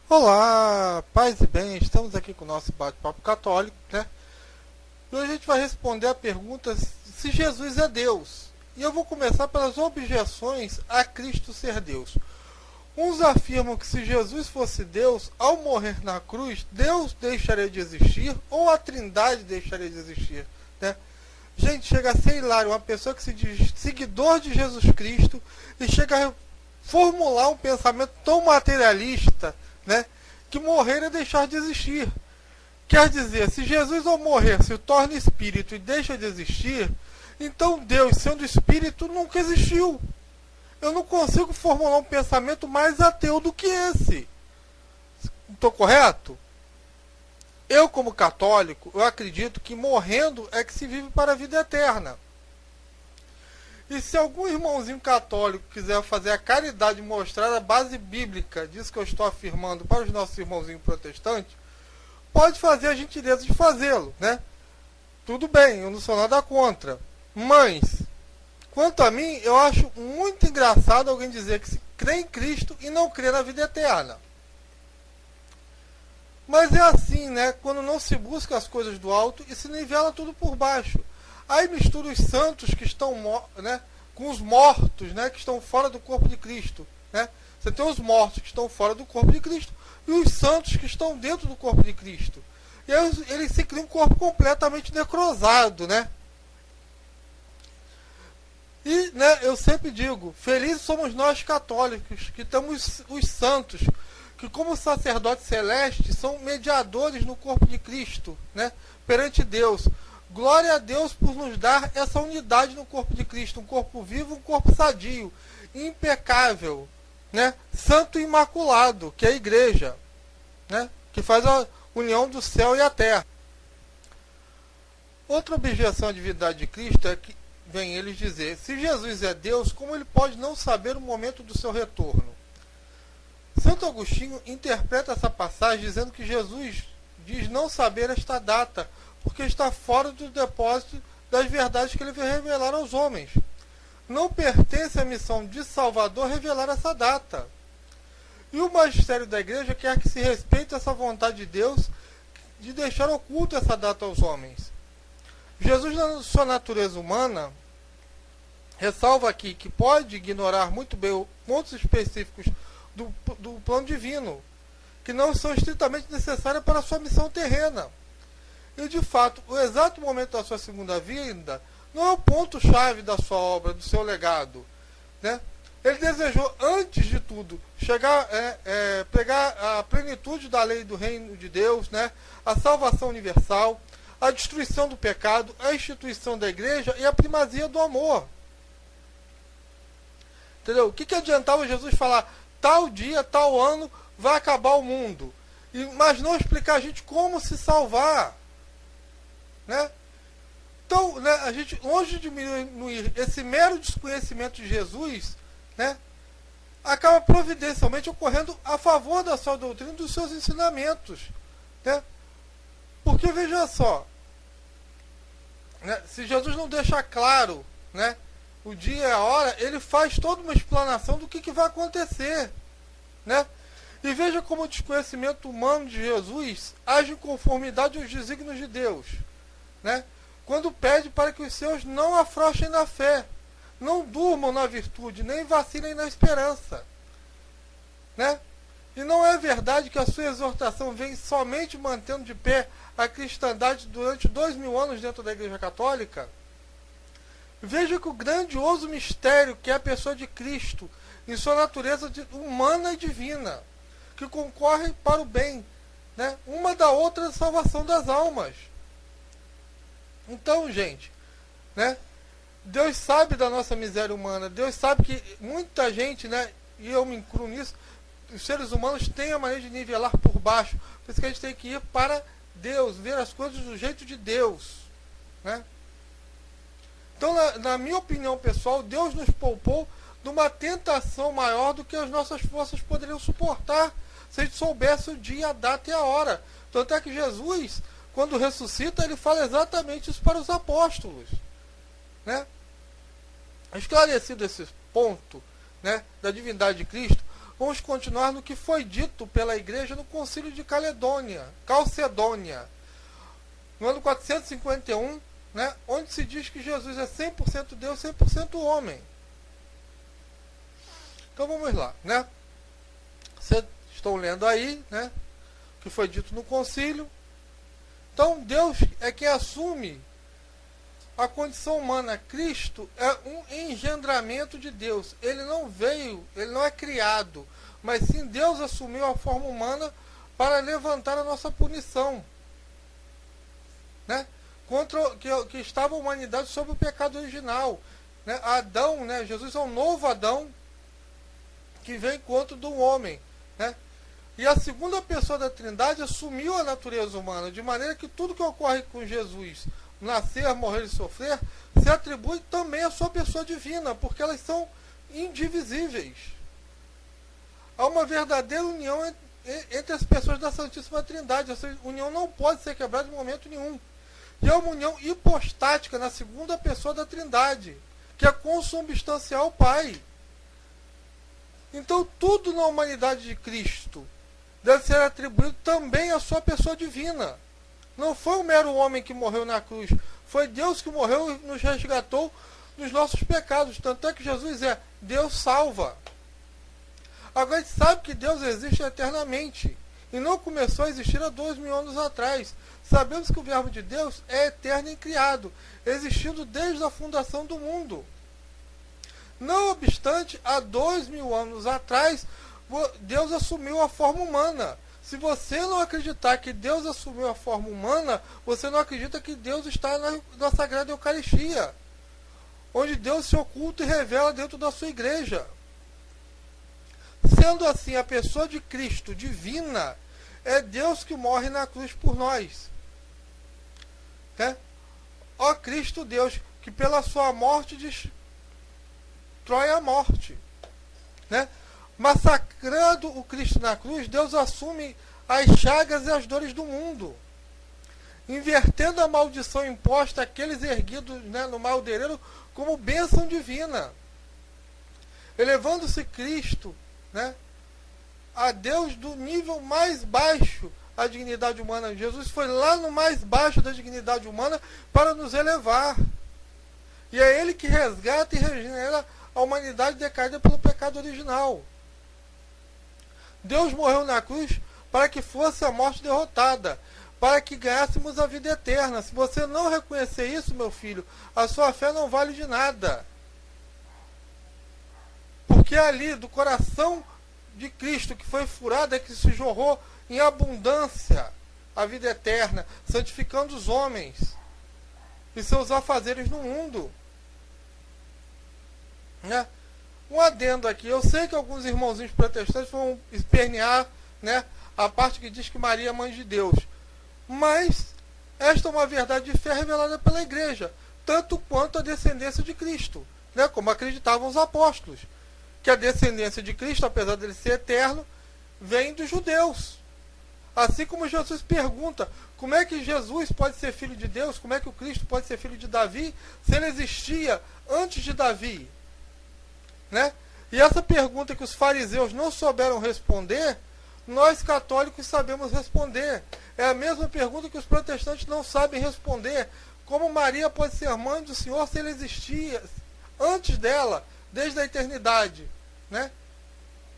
Olá, paz e bem, estamos aqui com o nosso bate-papo católico, né? E hoje a gente vai responder a pergunta se Jesus é Deus. E eu vou começar pelas objeções a Cristo ser Deus. Uns afirmam que se Jesus fosse Deus, ao morrer na cruz, Deus deixaria de existir ou a Trindade deixaria de existir, né? Gente, chega a ser hilário uma pessoa que se diz seguidor de Jesus Cristo e chega a formular um pensamento tão materialista, né, que morrer é deixar de existir. Quer dizer, se Jesus ao morrer se torna espírito e deixa de existir, então Deus, sendo espírito, nunca existiu. Eu não consigo formular um pensamento mais ateu do que esse. Estou correto? Eu, como católico, eu acredito que morrendo é que se vive para a vida eterna. E se algum irmãozinho católico quiser fazer a caridade e mostrar a base bíblica disso que eu estou afirmando para os nossos irmãozinhos protestantes, pode fazer a gentileza de fazê-lo, né? Tudo bem, eu não sou nada contra. Mas, quanto a mim, eu acho muito engraçado alguém dizer que se crê em Cristo e não crê na vida eterna. Mas é assim, né? Quando não se busca as coisas do alto e se nivela tudo por baixo. Aí mistura os santos que estão, né, com os mortos, né, que estão fora do corpo de Cristo, né? Você tem os mortos que estão fora do corpo de Cristo e os santos que estão dentro do corpo de Cristo. E aí ele se cria um corpo completamente necrosado, né? E, né, eu sempre digo, felizes somos nós católicos, que temos os santos, que como sacerdotes celestes são mediadores no corpo de Cristo, né, perante Deus. Glória a Deus por nos dar essa unidade no corpo de Cristo, um corpo vivo, um corpo sadio, impecável, né? Santo e imaculado, que é a igreja, né? Que faz a união do céu e a terra. Outra objeção à divindade de Cristo é que vem eles dizer, se Jesus é Deus, como ele pode não saber o momento do seu retorno? Santo Agostinho interpreta essa passagem dizendo que Jesus diz não saber esta data, porque está fora do depósito das verdades que ele veio revelar aos homens. Não pertence à missão de Salvador revelar essa data. E o magistério da igreja quer que se respeite essa vontade de Deus de deixar oculto essa data aos homens. Jesus, na sua natureza humana, ressalva aqui que pode ignorar muito bem pontos específicos do plano divino, que não são estritamente necessários para a sua missão terrena. E, de fato, o exato momento da sua segunda vinda não é o ponto-chave da sua obra, do seu legado, né? Ele desejou, antes de tudo, pegar a plenitude da lei do reino de Deus, né? A salvação universal, a destruição do pecado, a instituição da igreja e a primazia do amor. Entendeu? O que adiantava Jesus falar, tal dia, tal ano, vai acabar o mundo, mas não explicar a gente como se salvar? Né? Então, né, a gente, longe de diminuir esse mero desconhecimento de Jesus, né, acaba providencialmente ocorrendo a favor da sua doutrina e dos seus ensinamentos. Né? Porque, veja só, né, se Jesus não deixa claro, né, o dia e a hora, ele faz toda uma explanação do que vai acontecer. Né? E veja como o desconhecimento humano de Jesus age em conformidade aos desígnios de Deus. Né? Quando pede para que os seus não afrouxem na fé, não durmam na virtude, nem vacilem na esperança. Né? E não é verdade que a sua exortação vem somente mantendo de pé a cristandade durante 2000 anos dentro da Igreja Católica? Veja que o grandioso mistério que é a pessoa de Cristo, em sua natureza humana e divina, que concorrem para o bem, né? Uma da outra a salvação das almas. Então, gente, né? Deus sabe da nossa miséria humana. Deus sabe que muita gente, né? E eu me incluo nisso, os seres humanos têm a maneira de nivelar por baixo. Por isso que a gente tem que ir para Deus, ver as coisas do jeito de Deus, né? Então, na minha opinião pessoal, Deus nos poupou de uma tentação maior do que as nossas forças poderiam suportar, se a gente soubesse o dia, a data e a hora. Tanto é que Jesus, quando ressuscita, ele fala exatamente isso para os apóstolos, né? Esclarecido esse ponto, né, da divindade de Cristo, vamos continuar no que foi dito pela igreja no concílio de Calcedônia, no ano 451, né, onde se diz que Jesus é 100% Deus, 100% homem. Então vamos lá, né? Vocês estão lendo aí, né, o que foi dito no concílio. Então Deus é quem assume a condição humana. Cristo é um engendramento de Deus. Ele não veio, ele não é criado, mas sim Deus assumiu a forma humana para levantar a nossa punição, né? Contra que estava a humanidade sob o pecado original, né? Adão, né? Jesus é um novo Adão que vem contra do homem, né? E a segunda pessoa da Trindade assumiu a natureza humana, de maneira que tudo que ocorre com Jesus, nascer, morrer e sofrer, se atribui também à sua pessoa divina, porque elas são indivisíveis. Há uma verdadeira união entre as pessoas da Santíssima Trindade. Essa união não pode ser quebrada em momento nenhum. E é uma união hipostática na segunda pessoa da Trindade, que é consubstancial ao Pai. Então tudo na humanidade de Cristo deve ser atribuído também à sua pessoa divina. Não foi um mero homem que morreu na cruz, foi Deus que morreu e nos resgatou dos nossos pecados. Tanto é que Jesus é Deus salva. Agora a gente sabe que Deus existe eternamente e não começou a existir há 2000 anos atrás. Sabemos que o verbo de Deus é eterno e criado, existindo desde a fundação do mundo. Não obstante, há 2000 anos atrás, Deus assumiu a forma humana. Se você não acreditar que Deus assumiu a forma humana, você não acredita que Deus está na Sagrada Eucaristia, onde Deus se oculta e revela dentro da sua igreja. Sendo assim, a pessoa de Cristo divina é Deus que morre na cruz por nós. Né? Ó Cristo Deus, que pela sua morte destrói a morte. Né? Massacrando o Cristo na cruz, Deus assume as chagas e as dores do mundo, invertendo a maldição imposta àqueles erguidos, né, no maldeiro como bênção divina, elevando-se Cristo, né, a Deus do nível mais baixo, a dignidade humana. Jesus foi lá no mais baixo da dignidade humana para nos elevar, e é Ele que resgata e regenera a humanidade decaída pelo pecado original. Deus morreu na cruz para que fosse a morte derrotada, para que ganhássemos a vida eterna. Se você não reconhecer isso, meu filho, a sua fé não vale de nada. Porque ali, do coração de Cristo, que foi furado, é que se jorrou em abundância a vida eterna, santificando os homens e seus afazeres no mundo. Né? Um adendo aqui, eu sei que alguns irmãozinhos protestantes vão espernear, né, a parte que diz que Maria é mãe de Deus, mas esta é uma verdade de fé revelada pela igreja, tanto quanto a descendência de Cristo, né, como acreditavam os apóstolos, que a descendência de Cristo, apesar dele ser eterno, vem dos judeus. Assim como Jesus pergunta, como é que Jesus pode ser filho de Deus, como é que o Cristo pode ser filho de Davi, se ele existia antes de Davi? Né? E essa pergunta que os fariseus não souberam responder, nós católicos sabemos responder. É a mesma pergunta que os protestantes não sabem responder. Como Maria pode ser mãe do Senhor se ele existia antes dela, desde a eternidade? Né?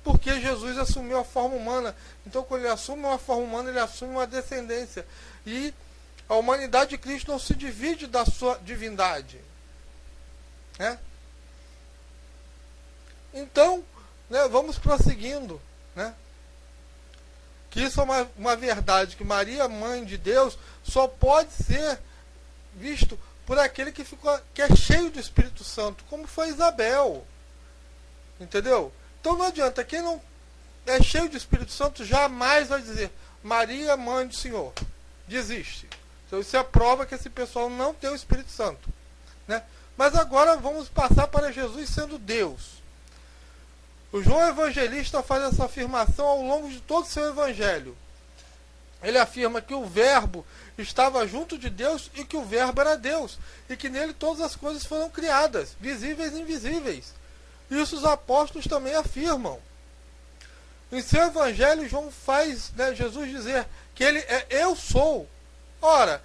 Porque Jesus assumiu a forma humana. Então, quando ele assume uma forma humana, ele assume uma descendência. E a humanidade de Cristo não se divide da sua divindade. Né? Então, né, vamos prosseguindo, né? Que isso é uma verdade, que Maria, mãe de Deus, só pode ser visto por aquele que é cheio do Espírito Santo, como foi Isabel. Entendeu? Então não adianta, quem não é cheio do Espírito Santo jamais vai dizer Maria, mãe do Senhor. Desiste. Então isso é a prova que esse pessoal não tem o Espírito Santo. Né? Mas agora vamos passar para Jesus sendo Deus. O João Evangelista faz essa afirmação ao longo de todo o seu evangelho. Ele afirma que o Verbo estava junto de Deus e que o Verbo era Deus, e que nele todas as coisas foram criadas, visíveis e invisíveis. Isso os apóstolos também afirmam. Em seu evangelho, João faz Jesus dizer que ele é eu sou. Ora,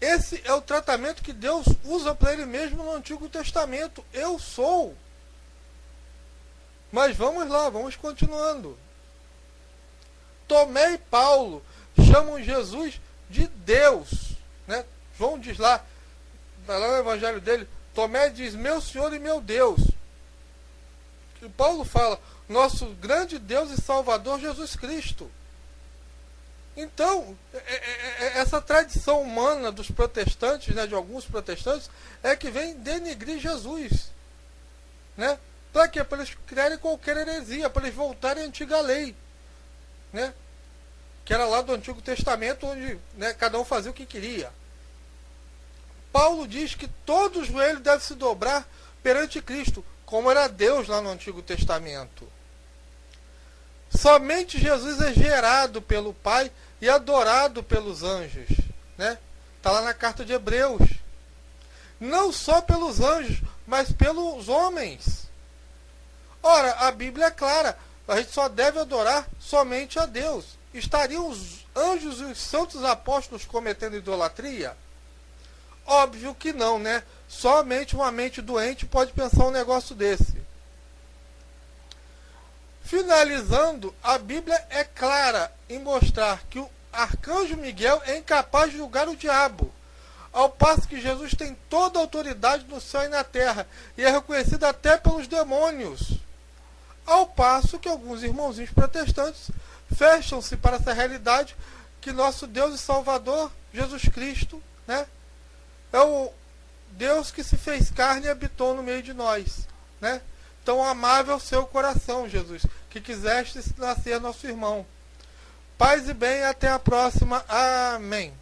esse é o tratamento que Deus usa para ele mesmo no Antigo Testamento. Eu sou. Mas vamos lá, vamos continuando. Tomé e Paulo chamam Jesus de Deus. João diz lá no evangelho dele, Tomé diz, meu Senhor e meu Deus. E Paulo fala, nosso grande Deus e Salvador Jesus Cristo. Então, essa tradição humana dos protestantes, de alguns protestantes, é que vem denigrir Jesus. Para quê? Para eles criarem qualquer heresia, para eles voltarem à antiga lei. Que era lá do Antigo Testamento, onde cada um fazia o que queria. Paulo diz que todo joelho deve se dobrar perante Cristo, como era Deus lá no Antigo Testamento. Somente Jesus é gerado pelo Pai e adorado pelos anjos. Está lá na carta de Hebreus. Não só pelos anjos, mas pelos homens. Ora, a Bíblia é clara, a gente só deve adorar somente a Deus. Estariam os anjos e os santos apóstolos cometendo idolatria? Óbvio que não, Somente uma mente doente pode pensar um negócio desse. Finalizando, a Bíblia é clara em mostrar que o arcanjo Miguel é incapaz de julgar o diabo, ao passo que Jesus tem toda a autoridade no céu e na terra, e é reconhecido até pelos demônios. Ao passo que alguns irmãozinhos protestantes fecham-se para essa realidade que nosso Deus e Salvador, Jesus Cristo, é o Deus que se fez carne e habitou no meio de nós. Tão amável é o seu coração, Jesus, que quiseste nascer nosso irmão. Paz e bem, até a próxima. Amém.